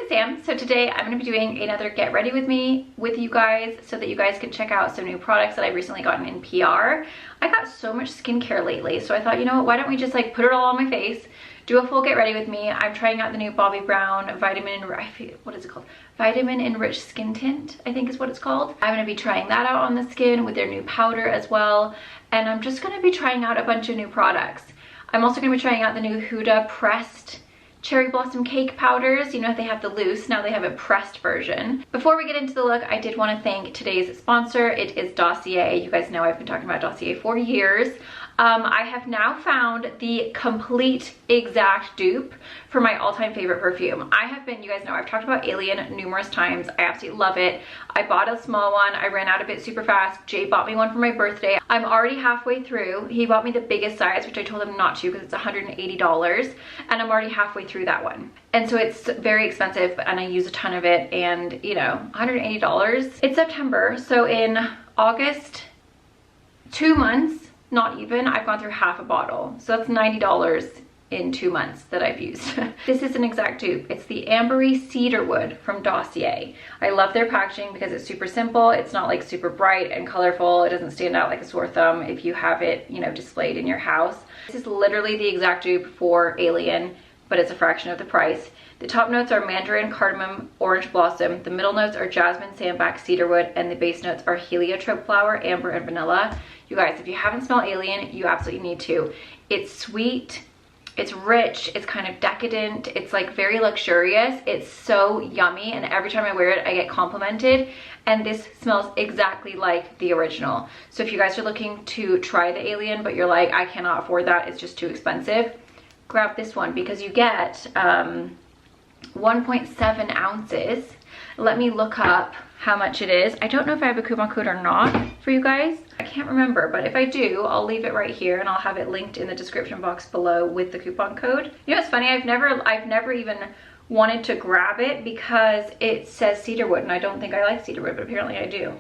Sam. So today I'm going to be doing another get ready with me with you guys so that you guys can check out some new products that I've recently gotten in PR. I got so much skincare lately, so I thought, you know what, why don't we just like put it all on my face, do a full get ready with me. I'm trying out the new Bobbi Brown what is it called? Vitamin Enriched Skin Tint, I think is what it's called. I'm going to be trying that out on the skin with their new powder as well. And I'm just going to be trying out a bunch of new products. I'm also going to be trying out the new Huda pressed cherry blossom cake powders. You know, they have the loose, now they have a pressed version. Before we get into the look, I did want to thank today's sponsor. It is Dossier. You guys know I've been talking about Dossier for years. I have now found the complete exact dupe for my all-time favorite perfume. You guys know I've talked about Alien numerous times. I absolutely love it. I bought a small one. I ran out of it super fast. Jay bought me one for my birthday. I'm already halfway through. He bought me the biggest size, which I told him not to because it's $180, and I'm already halfway through that one. And so it's very expensive and I use a ton of it, and you know, $180. It's September, so in August, 2 months, not even, I've gone through half a bottle. So that's $90 in 2 months that I've used. This is an exact dupe. It's the Ambery Cedarwood from Dossier. I love their packaging because it's super simple. It's not like super bright and colorful. It doesn't stand out like a sore thumb if you have it, you know, displayed in your house. This is literally the exact dupe for Alien, but it's a fraction of the price. The top notes are mandarin, cardamom, orange blossom. The middle notes are jasmine, sandalwood, cedarwood, and the base notes are heliotrope flower, amber, and vanilla. You guys, if you haven't smelled Alien, you absolutely need to. It's sweet, it's rich, it's kind of decadent, it's like very luxurious. It's so yummy, and every time I wear it, I get complimented. And this smells exactly like the original. So if you guys are looking to try the Alien, but you're like, I cannot afford that, it's just too expensive, grab this one because you get 1.7 ounces. Let me look up how much it is. I don't know if I have a coupon code or not for you guys. I can't remember, but if I do, I'll leave it right here and I'll have it linked in the description box below with the coupon code. You know, it's funny, I've never even wanted to grab it because it says cedarwood, and I don't think I like cedarwood, but apparently I do.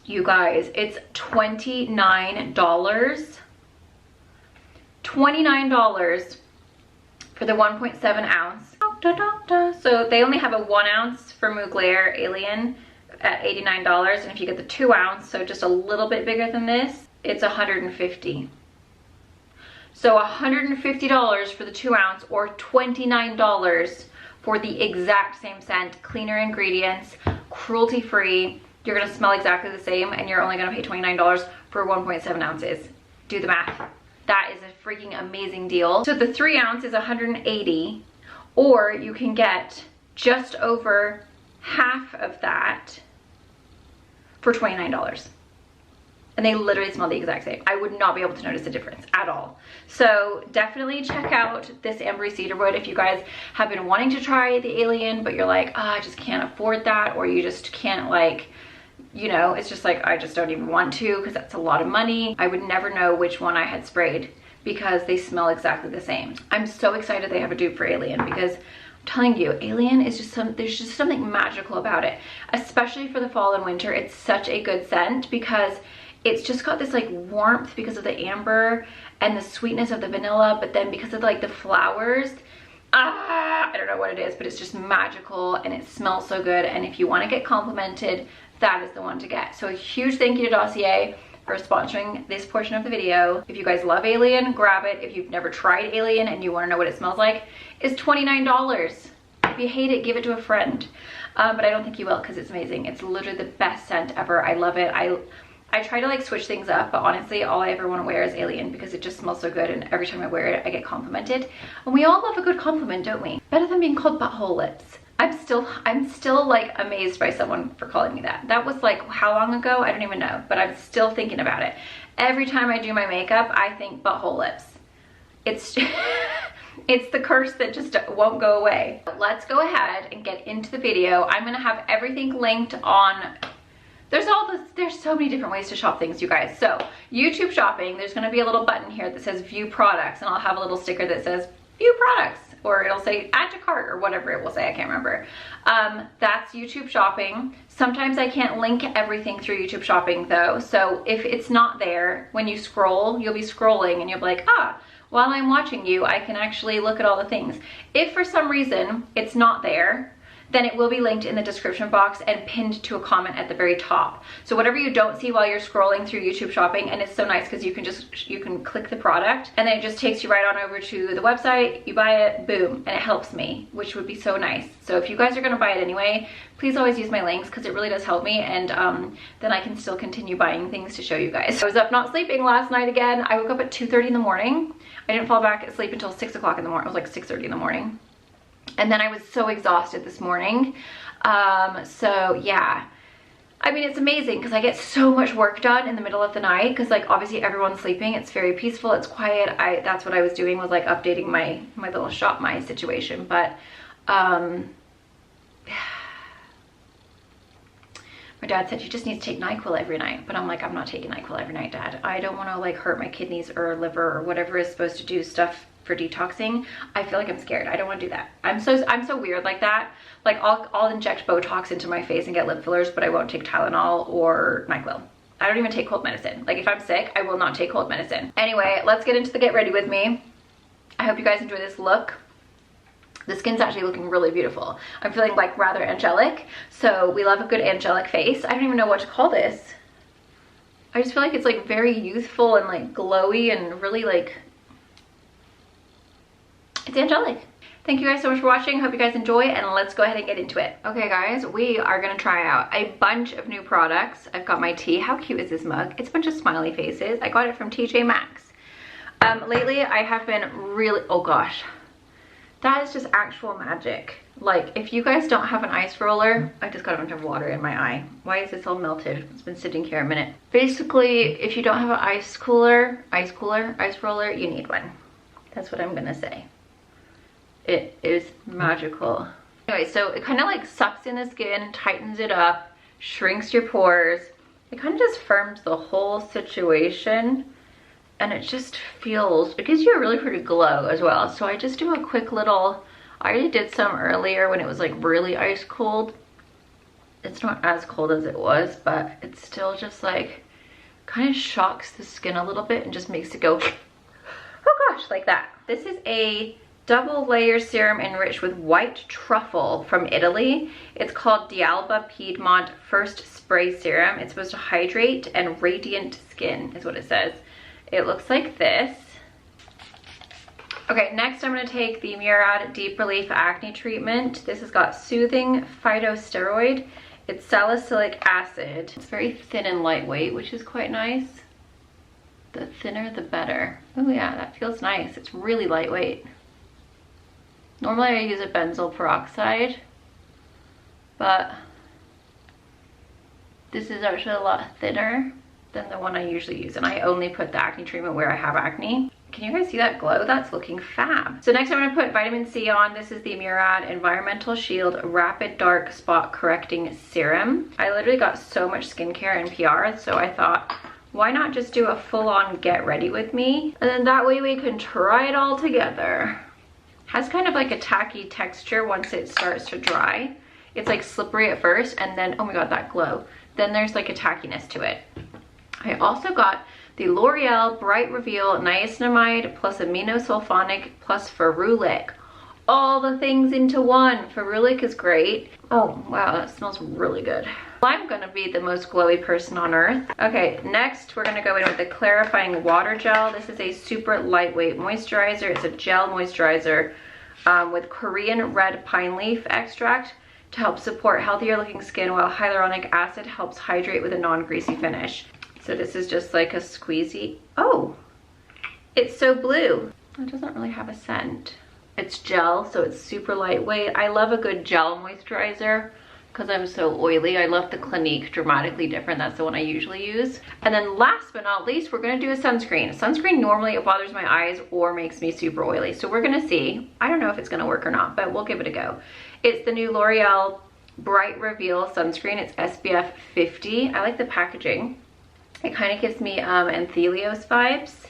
You guys, it's $29. $29 for the 1.7 ounce. So they only have a 1 ounce for Mugler Alien at $89, and if you get the 2 ounce, so just a little bit bigger than this, it's $150. So $150 for the 2 ounce, or $29 for the exact same scent, cleaner ingredients, cruelty free. You're gonna smell exactly the same, and you're only gonna pay $29 for 1.7 ounces. Do the math. That is a freaking amazing deal. So the 3 ounce is $180, or you can get just over half of that for $29. And they literally smell the exact same. I would not be able to notice a difference at all. So definitely check out this Ambery Cedarwood if you guys have been wanting to try the Alien, but you're like, oh, I just can't afford that, or you just can't, like, you know, it's just like, I just don't even want to because that's a lot of money. I would never know which one I had sprayed because they smell exactly the same. I'm so excited they have a dupe for Alien because I'm telling you, Alien is just there's just something magical about it, especially for the fall and winter. It's such a good scent because it's just got this like warmth because of the amber and the sweetness of the vanilla, but then because of like the flowers, I don't know what it is, but it's just magical and it smells so good. And if you want to get complimented, that is the one to get. So a huge thank you to Dossier for sponsoring this portion of the video. If you guys love Alien, grab it. If you've never tried Alien and you want to know what it smells like, it's $29. If you hate it, give it to a friend. But I don't think you will because it's amazing. It's literally the best scent ever. I love it. I try to like switch things up, but honestly, all I ever want to wear is Alien because it just smells so good, and every time I wear it, I get complimented. And we all love a good compliment, don't we? Better than being called butthole lips. I'm still like amazed by someone for calling me that. That was like how long ago? I don't even know, but I'm still thinking about it. Every time I do my makeup, I think butthole lips. It's it's the curse that just won't go away. Let's go ahead and get into the video. I'm gonna have everything linked on, there's so many different ways to shop things, you guys. So YouTube shopping, there's gonna be a little button here that says view products, and I'll have a little sticker that says view products, or it'll say add to cart, or whatever it will say, I can't remember. That's YouTube shopping. Sometimes I can't link everything through YouTube shopping though, so if it's not there, when you scroll, you'll be scrolling and you'll be like, while I'm watching you, I can actually look at all the things. If for some reason it's not there, then it will be linked in the description box and pinned to a comment at the very top. So whatever you don't see while you're scrolling through YouTube shopping, and it's so nice because you can click the product and then it just takes you right on over to the website, you buy it, boom, and it helps me, which would be so nice. So if you guys are gonna buy it anyway, please always use my links because it really does help me, and then I can still continue buying things to show you guys. I was up not sleeping last night again. I woke up at 2:30 in the morning. I didn't fall back asleep until 6 o'clock in the morning. It was like 6:30 in the morning. And then I was so exhausted this morning. So yeah, I mean, it's amazing because I get so much work done in the middle of the night because like obviously everyone's sleeping. It's very peaceful, it's quiet. That's what I was doing, was like updating my little shop my situation. But my dad said you just need to take NyQuil every night, but I'm like, I'm not taking NyQuil every night, Dad. I don't want to like hurt my kidneys or liver or whatever is supposed to do stuff for detoxing. I feel like I'm scared. I don't want to do that. I'm so weird like that. Like I'll inject Botox into my face and get lip fillers, but I won't take Tylenol or NyQuil. I don't even take cold medicine. Like if I'm sick, I will not take cold medicine. Anyway, let's get into the get ready with me. I hope you guys enjoy this look. The skin's actually looking really beautiful. I'm feeling like rather angelic. So we love a good angelic face. I don't even know what to call this. I just feel like it's like very youthful and like glowy and really like, it's angelic. Thank you guys so much for watching. Hope you guys enjoy, and let's go ahead and get into it. Okay guys, we are gonna try out a bunch of new products. I've got my tea. How cute is this mug? It's a bunch of smiley faces. I got it from TJ Maxx. Lately I have been really, oh gosh, that is just actual magic. Like if you guys don't have an ice roller, I just got a bunch of water in my eye. Why is this all melted? It's been sitting here a minute. Basically, if you don't have an ice roller, you need one. That's what I'm gonna say. It is magical. Anyway, so it kind of like sucks in the skin, tightens it up, shrinks your pores. It kind of just firms the whole situation, and it just feels, it gives you a really pretty glow as well. So I just do a quick little, I already did some earlier when it was like really ice cold. It's not as cold as it was, but it's still just like kind of shocks the skin a little bit and just makes it go, oh gosh, like that. This is a double layer serum enriched with white truffle from Italy. It's called D'Alba Piedmont First Spray Serum. It's supposed to hydrate and radiant skin is what it says. It looks like this. Okay, next I'm going to take the Murad Deep Relief Acne Treatment. This has got soothing phytosteroid. It's salicylic acid. It's very thin and lightweight, which is quite nice. The thinner the better. Oh yeah, that feels nice. It's really lightweight. Normally I use a benzoyl peroxide, but this is actually a lot thinner than the one I usually use, and I only put the acne treatment where I have acne. Can you guys see that glow? That's looking fab. So next I'm going to put vitamin C on. This is the Murad Environmental Shield Rapid Dark Spot Correcting Serum. I literally got so much skincare and PR, so I thought, why not just do a full-on get ready with me? And then that way we can try it all together. Has kind of like a tacky texture once it starts to dry. It's like slippery at first, and then, oh my god, that glow. Then there's like a tackiness to it. I also got the L'Oreal Bright Reveal Niacinamide plus Aminosulfonic plus Ferulic. All the things into one. Ferulic is great. Oh wow, that smells really good. I'm gonna be the most glowy person on earth. Okay, next we're gonna go in with the Clarifying Water Gel. This is a super lightweight moisturizer. It's a gel moisturizer with Korean red pine leaf extract to help support healthier looking skin, while hyaluronic acid helps hydrate with a non-greasy finish. So this is just like a squeezy. Oh, it's so blue. It doesn't really have a scent. It's gel, so it's super lightweight. I love a good gel moisturizer because I'm so oily. I love the Clinique Dramatically Different. That's the one I usually use. And then last but not least, we're gonna do a sunscreen. Sunscreen normally it bothers my eyes or makes me super oily. So we're gonna see. I don't know if it's gonna work or not, but we'll give it a go. It's the new L'Oreal Bright Reveal Sunscreen. It's SPF 50. I like the packaging. It kind of gives me Anthelios vibes.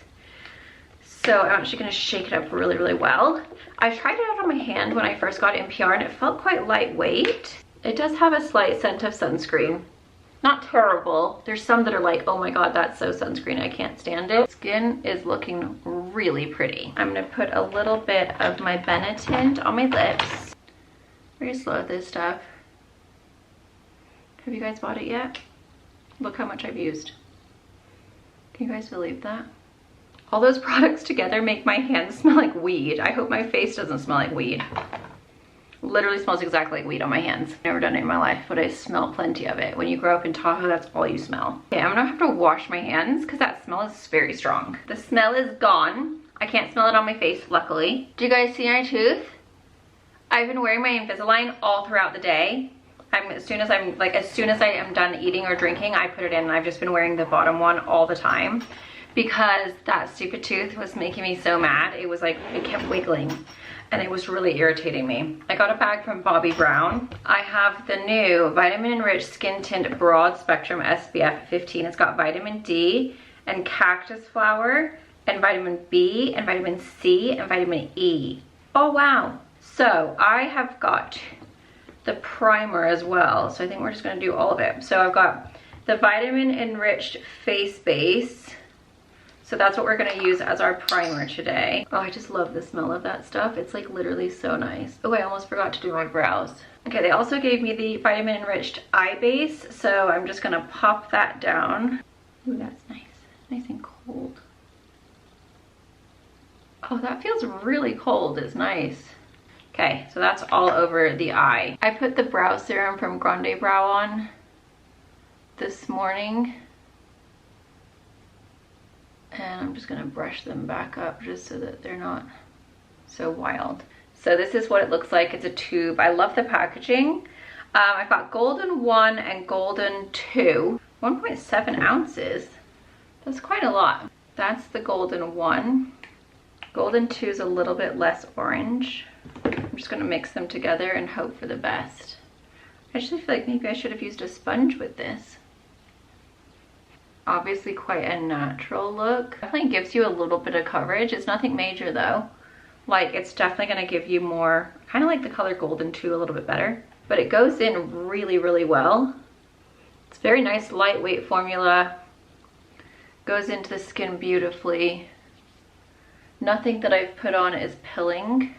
So I'm actually gonna shake it up really, really well. I tried it out on my hand when I first got it in PR and it felt quite lightweight. It does have a slight scent of sunscreen. Not terrible. There's some that are like, oh my god, that's so sunscreen, I can't stand it. Skin is looking really pretty. I'm gonna put a little bit of my Tint on my lips. Very slow at this stuff. Have you guys bought it yet? Look how much I've used. Can you guys believe that? All those products together make my hands smell like weed. I hope my face doesn't smell like weed. Literally smells exactly like weed on my hands. Never done it in my life, but I smell plenty of it. When you grow up in Tahoe, that's all you smell. Okay, I'm gonna have to wash my hands because that smell is very strong. The smell is gone. I can't smell it on my face, luckily. Do you guys see my tooth? I've been wearing my Invisalign all throughout the day. As soon as I am done eating or drinking, I put it in, and I've just been wearing the bottom one all the time because that stupid tooth was making me so mad. It was like, it kept wiggling and it was really irritating me. I got a bag from Bobbi Brown. I have the new Vitamin Enriched Skin Tint Broad Spectrum SPF 15. It's got vitamin D and cactus flower and vitamin B and vitamin C and vitamin E. Oh wow. So I have got the primer as well. So I think we're just gonna do all of it. So I've got the Vitamin Enriched Face Base. So that's what we're gonna use as our primer today. Oh, I just love the smell of that stuff. It's like literally so nice. Oh, I almost forgot to do my brows. Okay, they also gave me the Vitamin Enriched Eye Base. So I'm just gonna pop that down. Ooh, that's nice, nice and cold. Oh, that feels really cold, it's nice. Okay, so that's all over the eye. I put the brow serum from Grande Brow on this morning. And I'm just gonna brush them back up just so that they're not so wild. So this is what it looks like. It's a tube. I love the packaging. I've got golden 1 and golden 2. 1.7 ounces. That's quite a lot. That's the golden 1. Golden 2 is a little bit less orange. I'm just gonna mix them together and hope for the best. I actually feel like maybe I should have used a sponge with this. Obviously quite a natural look. Definitely gives you a little bit of coverage. It's nothing major though. Like, it's definitely gonna give you more, kind of like the color golden 2 a little bit better. But it goes in really, really well. It's very nice, lightweight formula. Goes into the skin beautifully. Nothing that I've put on is pilling.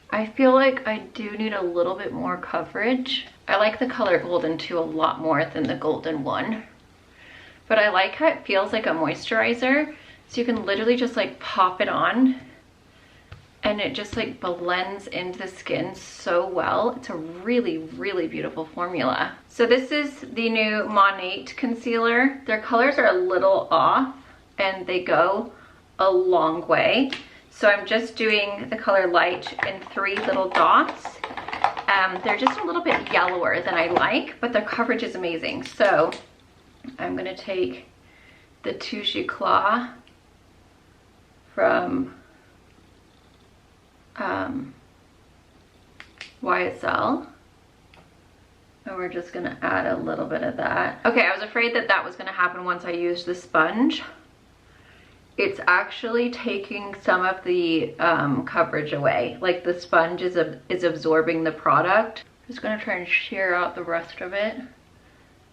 I feel like I do need a little bit more coverage. I like the color golden 2 a lot more than the golden 1. But I like how it feels like a moisturizer. So you can literally just like pop it on and it just like blends into the skin so well. It's a really, really beautiful formula. So this is the new Monate concealer. Their colors are a little off and they go a long way. So I'm just doing the color light in 3 little dots. They're just a little bit yellower than I like, but their coverage is amazing. So I'm gonna take the Touche Eclat from YSL. And we're just gonna add a little bit of that. Okay, I was afraid that that was gonna happen once I used the sponge. It's actually taking some of the coverage away. Like the sponge is absorbing the product. I'm just gonna try and shear out the rest of it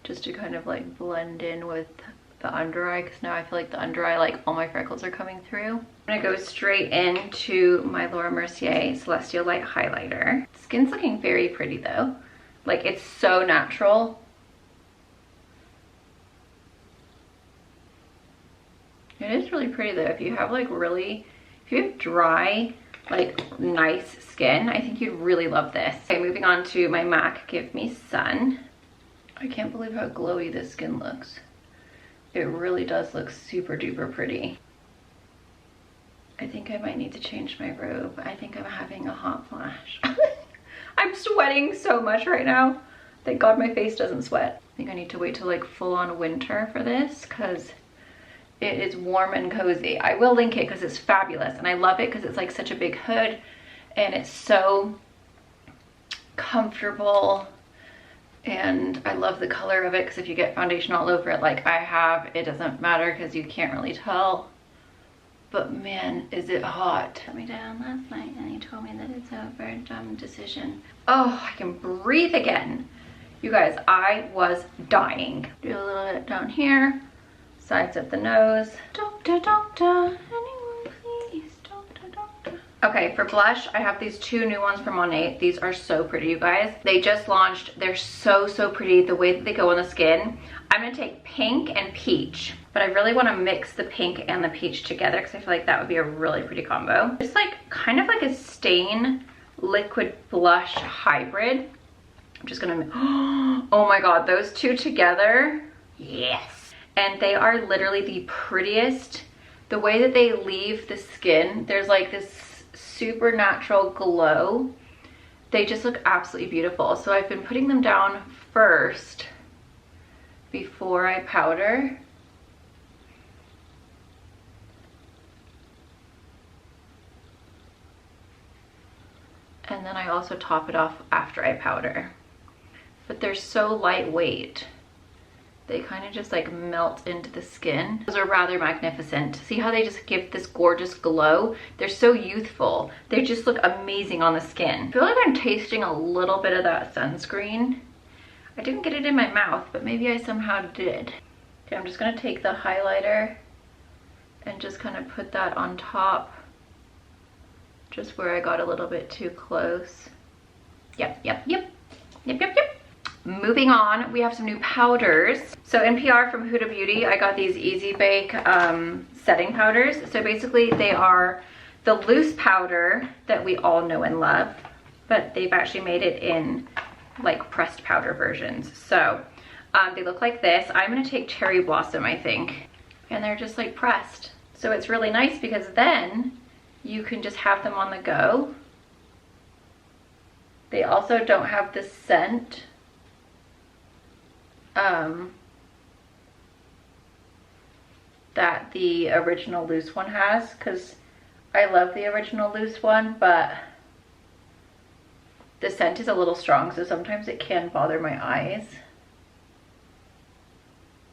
just to kind of like blend in with the under eye, because now I feel like the under eye, like all my freckles are coming through. I'm gonna go straight into my Laura Mercier Celestial Light Highlighter. Skin's looking very pretty though. Like, it's so natural. It is really pretty though. If you have like if you have dry, like nice skin, I think you'd really love this. Okay, moving on to my MAC Give Me Sun. I can't believe how glowy this skin looks. It really does look super duper pretty. I think I might need to change my robe. I think I'm having a hot flash. I'm sweating so much right now. Thank God my face doesn't sweat. I think I need to wait till like full on winter for this because it is warm and cozy. I will link it because it's fabulous and I love it because it's like such a big hood and it's so comfortable. And I love the color of it because if you get foundation all over it like I have, it doesn't matter because you can't really tell. But man, is it hot. Put me down last night and he told me that it's over. Dumb decision. Oh, I can breathe again. You guys, I was dying. Do a little bit down here, sides of the nose. Doctor, doctor, anyone please, doctor, doctor. Okay, for blush, I have these two new ones from Monet. These are so pretty, you guys. They just launched. They're so, so pretty, the way that they go on the skin. I'm gonna take pink and peach, but I really wanna mix the pink and the peach together because I feel like that would be a really pretty combo. It's like, kind of like a stain liquid blush hybrid. I'm just gonna, oh my God, those two together, yes. And they are literally the prettiest. The way that they leave the skin, there's like this super natural glow. They just look absolutely beautiful. So I've been putting them down first before I powder. And then I also top it off after I powder. But they're so lightweight. They kind of just like melt into the skin. Those are rather magnificent. See how they just give this gorgeous glow? They're so youthful. They just look amazing on the skin. I feel like I'm tasting a little bit of that sunscreen. I didn't get it in my mouth, but maybe I somehow did. Okay, I'm just gonna take the highlighter and just kind of put that on top, just where I got a little bit too close. Yep. Moving on, we have some new powders. So in PR from Huda Beauty, I got these Easy Bake setting powders. So basically they are the loose powder that we all know and love, but they've actually made it in like pressed powder versions. So they look like this. I'm gonna take Cherry Blossom, I think. And they're just like pressed. So it's really nice because then you can just have them on the go. They also don't have the scent that the original loose one has, because I love the original loose one, but the scent is a little strong, so sometimes it can bother my eyes.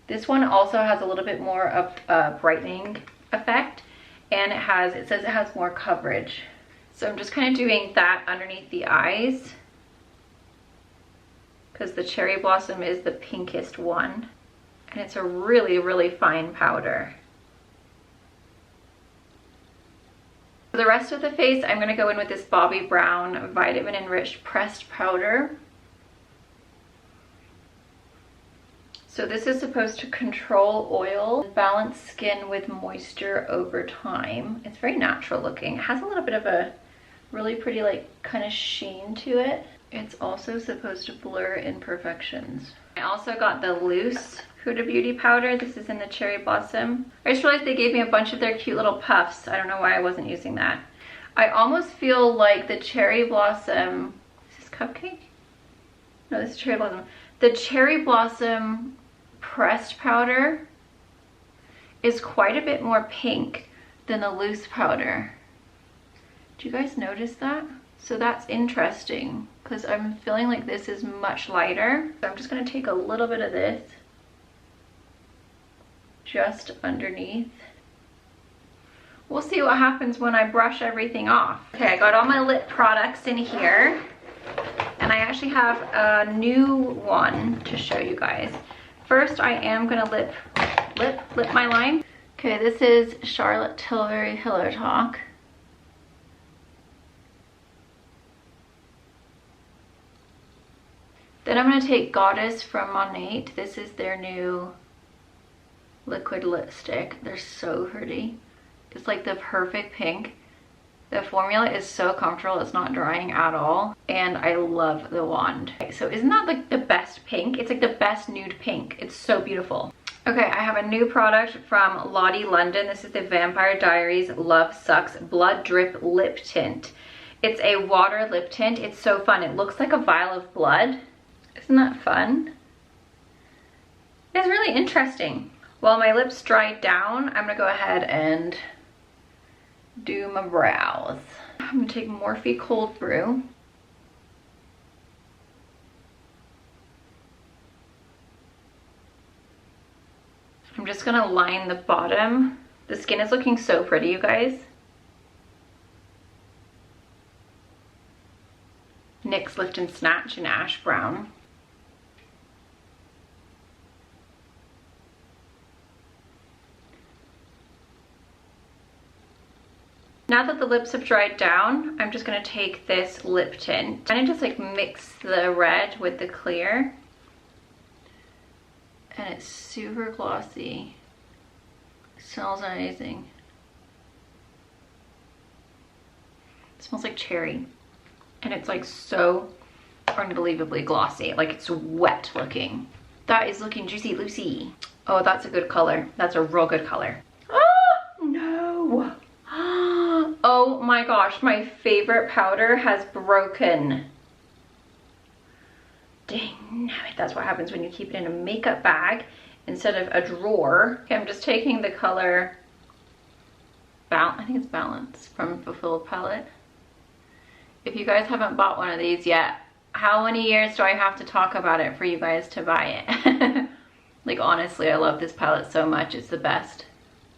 This one also has a little bit more of a brightening effect, and it says it has more coverage. So I'm just kind of doing that underneath the eyes, because the Cherry Blossom is the pinkest one, and it's a really, really fine powder. For the rest of the face, I'm gonna go in with this Bobbi Brown Vitamin Enriched Pressed Powder. So this is supposed to control oil, balance skin with moisture over time. It's very natural looking. It has a little bit of a really pretty like kind of sheen to it. It's also supposed to blur imperfections. I also got the loose Huda Beauty powder. This is in the Cherry Blossom. I just realized they gave me a bunch of their cute little puffs. I don't know why I wasn't using that. I almost feel like the Cherry Blossom, is this Cupcake? No, this is Cherry Blossom. The Cherry Blossom pressed powder is quite a bit more pink than the loose powder. Do you guys notice that? So that's interesting, because I'm feeling like this is much lighter. So I'm just gonna take a little bit of this just underneath. We'll see what happens when I brush everything off. Okay, I got all my lip products in here, and I actually have a new one to show you guys. First, I am gonna lip my line. Okay, this is Charlotte Tilbury Pillow Talk. Then I'm gonna take Goddess from Monet. This is their new liquid lipstick. They're so pretty. It's like the perfect pink. The formula is so comfortable, it's not drying at all. And I love the wand. So isn't that like the best pink? It's like the best nude pink. It's so beautiful. Okay, I have a new product from Lottie London. This is the Vampire Diaries Love Sucks Blood Drip Lip Tint. It's a water lip tint. It's so fun. It looks like a vial of blood. Isn't that fun? It's really interesting. While my lips dry down, I'm gonna go ahead and do my brows. I'm gonna take Morphe Cold Brew. I'm just gonna line the bottom. The skin is looking so pretty, you guys. NYX Lift and Snatch in Ash Brown. Now that the lips have dried down, I'm just gonna take this lip tint and just like mix the red with the clear. And it's super glossy. It smells amazing. It smells like cherry. And it's like so unbelievably glossy. Like it's wet looking. That is looking juicy Lucy. Oh, that's a good color. That's a real good color. Oh, no. Oh my gosh, my favorite powder has broken. Dang it, that's what happens when you keep it in a makeup bag instead of a drawer. Okay, I'm just taking the color, I think it's Balance from Fulfilled Palette. If you guys haven't bought one of these yet, how many years do I have to talk about it for you guys to buy it? Like honestly, I love this palette so much, it's the best.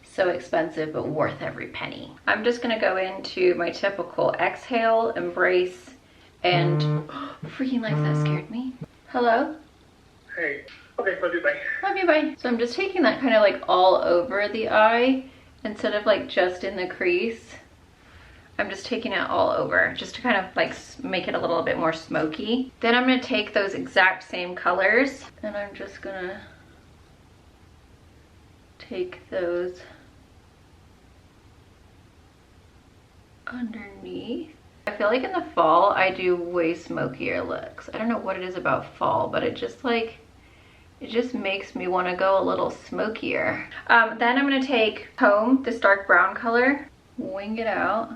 So expensive, but worth every penny. I'm just gonna go into my typical exhale, embrace, and freaking life, that scared me. Hello? Hey. Okay, love you, bye. Love you, bye. So I'm just taking that kind of like all over the eye instead of like just in the crease. I'm just taking it all over just to kind of like make it a little bit more smoky. Then I'm gonna take those exact same colors and I'm just gonna take those underneath. I feel like in the fall I do way smokier looks. I don't know what it is about fall, but it just makes me want to go a little smokier. Then I'm going to take Home, this dark brown color, wing it out.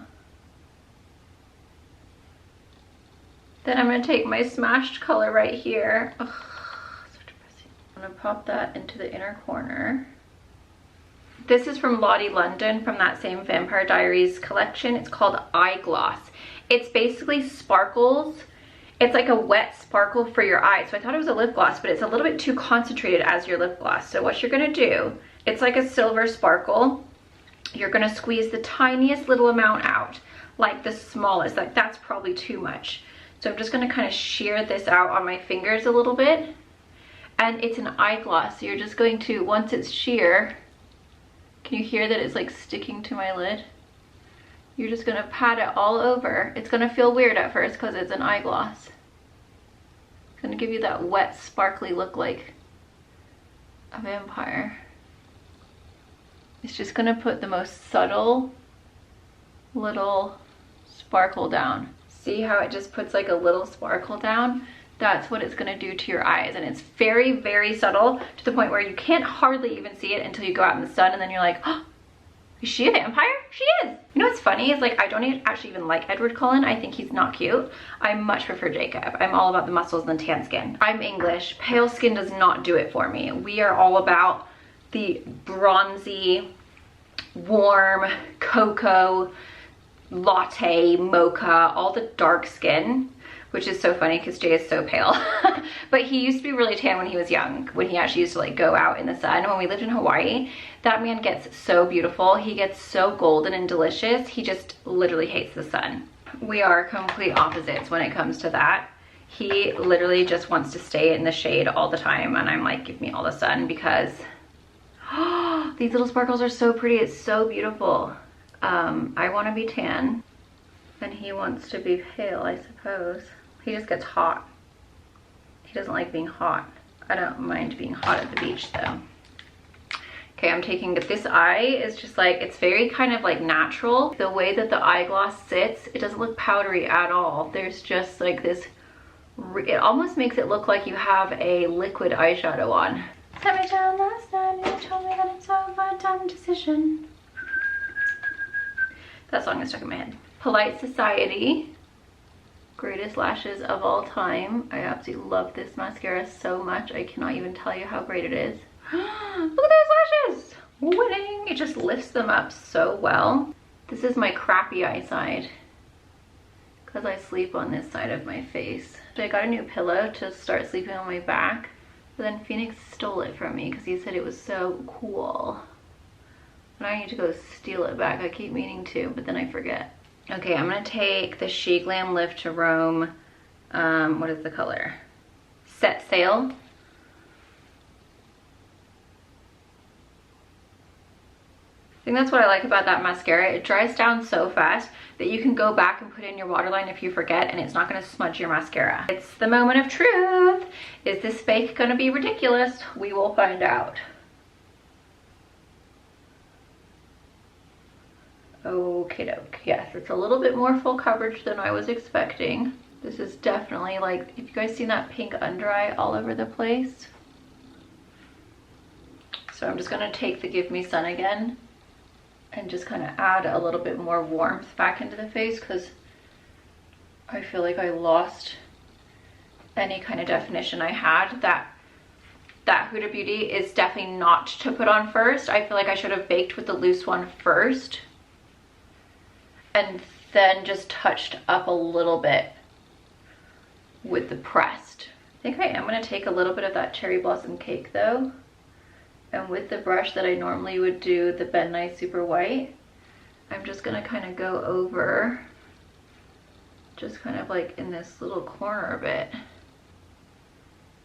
Then I'm going to take my smashed color right here. Ugh, so depressing. I'm going to pop that into the inner corner. This is from Lottie London from that same Vampire Diaries collection. It's called Eye Gloss. It's basically sparkles. It's like a wet sparkle for your eyes. So I thought it was a lip gloss, but it's a little bit too concentrated as your lip gloss. So what you're gonna do, it's like a silver sparkle. You're gonna squeeze the tiniest little amount out, like the smallest, like that's probably too much. So I'm just gonna kind of shear this out on my fingers a little bit. And it's an eye gloss. So you're just going to, once it's sheer, can you hear that it's like sticking to my lid? You're just gonna pat it all over. It's gonna feel weird at first because it's an eye gloss. It's gonna give you that wet, sparkly look like a vampire. It's just gonna put the most subtle little sparkle down. See how it just puts like a little sparkle down? That's what it's gonna do to your eyes. And it's very, very subtle to the point where you can't hardly even see it until you go out in the sun and then you're like, oh, is she a vampire? She is. You know what's funny is like I don't actually even like Edward Cullen. I think he's not cute. I much prefer Jacob. I'm all about the muscles and tan skin. I'm English. Pale skin does not do it for me. We are all about the bronzy, warm, cocoa, latte, mocha, all the dark skin, which is so funny because Jay is so pale. But he used to be really tan when he was young, when he actually used to like go out in the sun. When we lived in Hawaii, that man gets so beautiful. He gets so golden and delicious. He just literally hates the sun. We are complete opposites when it comes to that. He literally just wants to stay in the shade all the time. And I'm like, give me all the sun because these little sparkles are so pretty. It's so beautiful. I want to be tan and he wants to be pale, I suppose. He just gets hot. He doesn't like being hot. I don't mind being hot at the beach though. Okay, I'm taking this eye is just like, it's very kind of like natural. The way that the eye gloss sits, it doesn't look powdery at all. There's just like this, it almost makes it look like you have a liquid eyeshadow on. Set me down last night and you told me that it's over, dumb decision. That song is stuck in my head. Polite Society. Greatest lashes of all time. I absolutely love this mascara so much. I cannot even tell you how great it is. Look at those lashes! Winning! It just lifts them up so well. This is my crappy eye side because I sleep on this side of my face. So I got a new pillow to start sleeping on my back, but then Phoenix stole it from me because he said it was so cool. But I need to go steal it back. I keep meaning to, but then I forget. Okay, I'm gonna take the She Glam Live to Roam, what is the color? Set Sail. think that's what I like about that mascara. It dries down so fast that you can go back and put in your waterline if you forget, and it's not going to smudge your mascara. It's the moment of truth. Is this fake going to be ridiculous? We will find out. Okay doke. Yes, it's a little bit more full coverage than I was expecting. This is definitely like, if you guys seen that pink under eye all over the place. So I'm just going to take the Give Me Sun again and just kind of add a little bit more warmth back into the face, because I feel like I lost any kind of definition I had. That Huda Beauty is definitely not to put on first. I feel like I should have baked with the loose one first and then just touched up a little bit with the pressed. I think I am going to take a little bit of that Cherry Blossom Cake though, and with the brush that I normally would do the Ben Nye Super White, I'm just going to kind of go over, just kind of like in this little corner of it.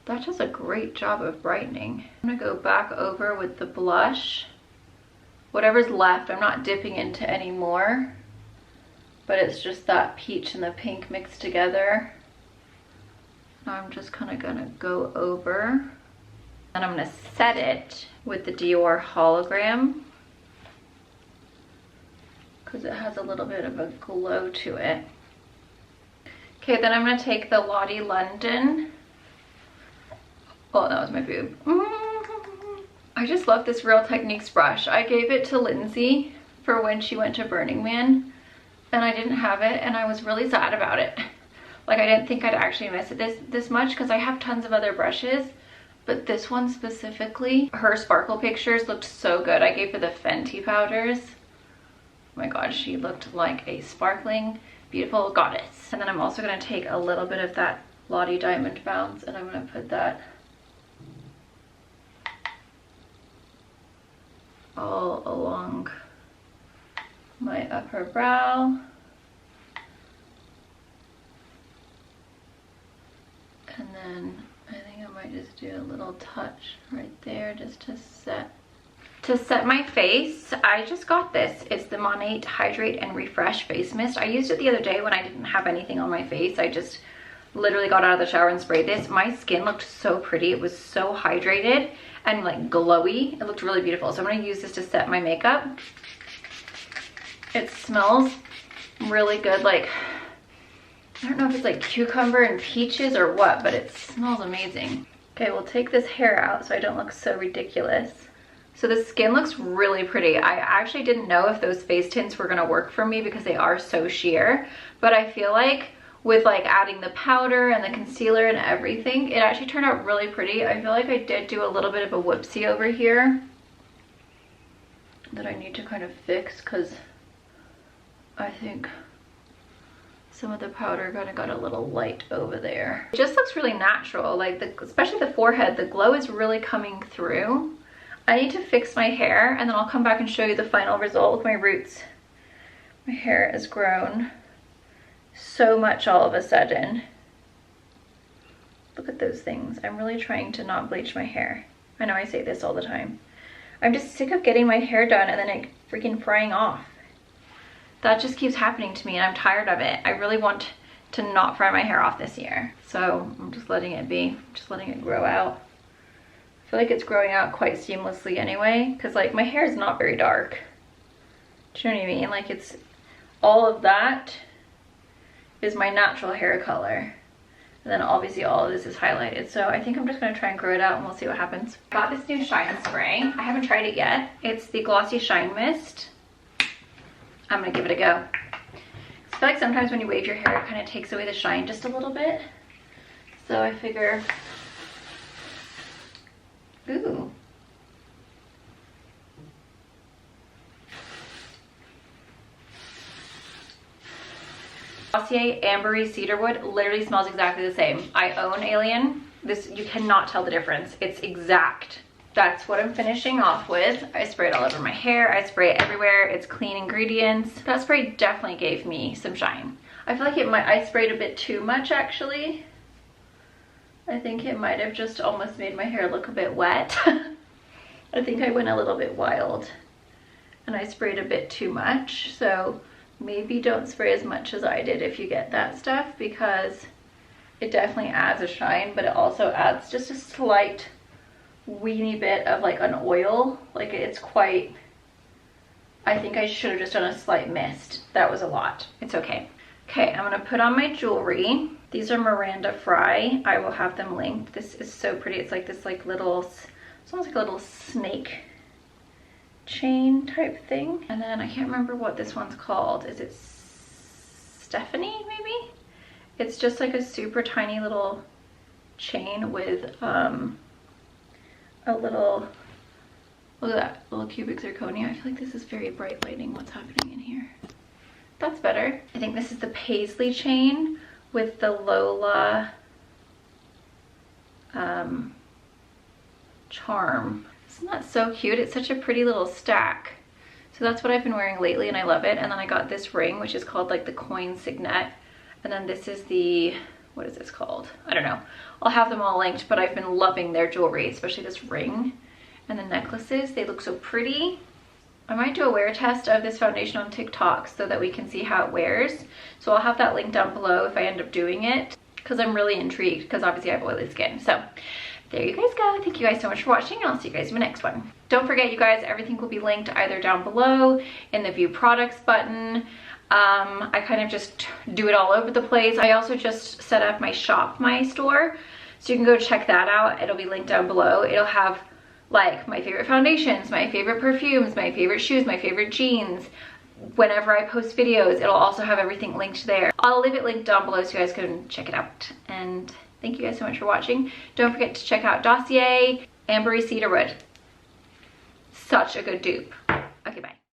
That does a great job of brightening. I'm going to go back over with the blush. Whatever's left, I'm not dipping into any more, but it's just that peach and the pink mixed together. Now I'm just kind of going to go over, and I'm going to set it with the Dior Hologram because it has a little bit of a glow to it. Okay, then I'm going to take the Lottie London. Oh, that was my boob. I just love this Real Techniques brush. I gave it to Lindsay for when she went to Burning Man, and I didn't have it, and I was really sad about it. Like, I didn't think I'd actually miss it this much because I have tons of other brushes, but this one specifically, her sparkle pictures looked so good. I gave her the Fenty powders. Oh my god, she looked like a sparkling, beautiful goddess. And then I'm also going to take a little bit of that Lottie Diamond Bounce, and I'm going to put that all along my upper brow. And then I think I might just do a little touch right there just to set my face. I just got this. It's the Monat Hydrate and Refresh Face Mist. I used it the other day when I didn't have anything on my face. I just literally got out of the shower and sprayed this. My skin looked so pretty. It was so hydrated and like glowy. It looked really beautiful. So I'm going to use this to set my makeup. It smells really good. Like, I don't know if it's like cucumber and peaches or what, but it smells amazing. Okay, we'll take this hair out so I don't look so ridiculous. So the skin looks really pretty. I actually didn't know if those face tints were gonna work for me because they are so sheer, but I feel like with like adding the powder and the concealer and everything, it actually turned out really pretty. I feel like I did do a little bit of a whoopsie over here that I need to kind of fix because I think some of the powder kind of got a little light over there. It just looks really natural, like especially the forehead, the glow is really coming through. I need to fix my hair and then I'll come back and show you the final result with my roots. My hair has grown so much all of a sudden. Look at those things. I'm really trying to not bleach my hair. I know I say this all the time. I'm just sick of getting my hair done and then it freaking frying off. That just keeps happening to me and I'm tired of it. I really want to not fry my hair off this year. So I'm just letting it be, just letting it grow out. I feel like it's growing out quite seamlessly anyway, because like my hair is not very dark. Do you know what I mean? Like it's, all of that is my natural hair color. And then obviously all of this is highlighted. So I think I'm just gonna try and grow it out and we'll see what happens. I got this new Shine Spray. I haven't tried it yet. It's the Glossy Shine Mist. I'm gonna give it a go. I feel like sometimes when you wave your hair, it kind of takes away the shine just a little bit. So I figure, ooh. Dossier Ambery Cedarwood literally smells exactly the same. I own Alien. This, you cannot tell the difference. It's exact. That's what I'm finishing off with. I spray it all over my hair. I spray it everywhere. It's clean ingredients. That spray definitely gave me some shine. I feel like I sprayed a bit too much actually. I think it might have just almost made my hair look a bit wet. I think I went a little bit wild and I sprayed a bit too much. So maybe don't spray as much as I did if you get that stuff, because it definitely adds a shine, but it also adds just a slight weeny bit of like an oil. Like it's quite, I think I should have just done a slight mist. That was a lot. It's okay. Okay, I'm gonna put on my jewelry. These are Miranda Fry. I will have them linked. This is so pretty. It's like this like little, it's almost like a little snake chain type thing. And then I can't remember what this one's called. Is it Stephanie maybe? It's just like a super tiny little chain with a little, look at that, little cubic zirconia. I feel like this is very bright lighting. What's happening in here? That's better. I think this is the paisley chain with the Lola charm. Isn't that so cute? It's such a pretty little stack. So that's what I've been wearing lately and I love it. And then I got this ring, which is called like the coin signet. And then this is the, what is this called? I don't know. I'll have them all linked, but I've been loving their jewelry, especially this ring and the necklaces. They look so pretty. I might do a wear test of this foundation on TikTok so that we can see how it wears. So I'll have that link down below if I end up doing it, because I'm really intrigued, because obviously I have oily skin. So there you guys go. Thank you guys so much for watching, and I'll see you guys in the next one. Don't forget, you guys, everything will be linked either down below in the view products button. I kind of just do it all over the place. I also just set up my Shop My store, so you can go check that out. It'll be linked down below. It'll have like my favorite foundations, my favorite perfumes, my favorite shoes, my favorite jeans. Whenever I post videos, it'll also have everything linked there. I'll leave it linked down below so you guys can check it out. And thank you guys so much for watching. Don't forget to check out Dossier, Ambery Cedarwood. Such a good dupe.